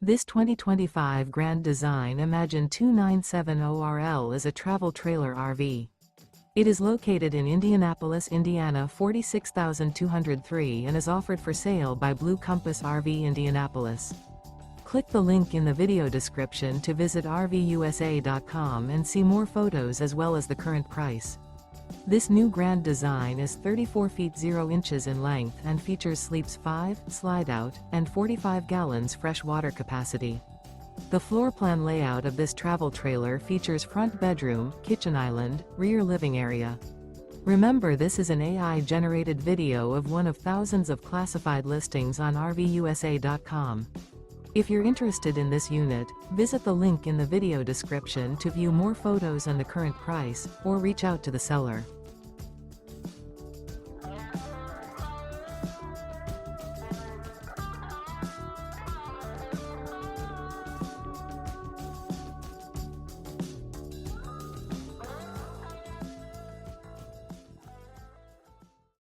This 2025 Grand Design Imagine 2970RL is a travel trailer RV. It is located in Indianapolis, Indiana 46203 and is offered for sale by Blue Compass RV Indianapolis. Click the link in the video description to visit RVUSA.com and see more photos as well as the current price. This new Grand Design is 34 feet 0 inches in length and features sleeps 5, slide-out, and 45 gallons fresh water capacity. The floor plan layout of this travel trailer features front bedroom, kitchen island, rear living area. Remember, this is an AI-generated video of one of thousands of classified listings on RVUSA.com. If you're interested in this unit, visit the link in the video description to view more photos and the current price, or reach out to the seller.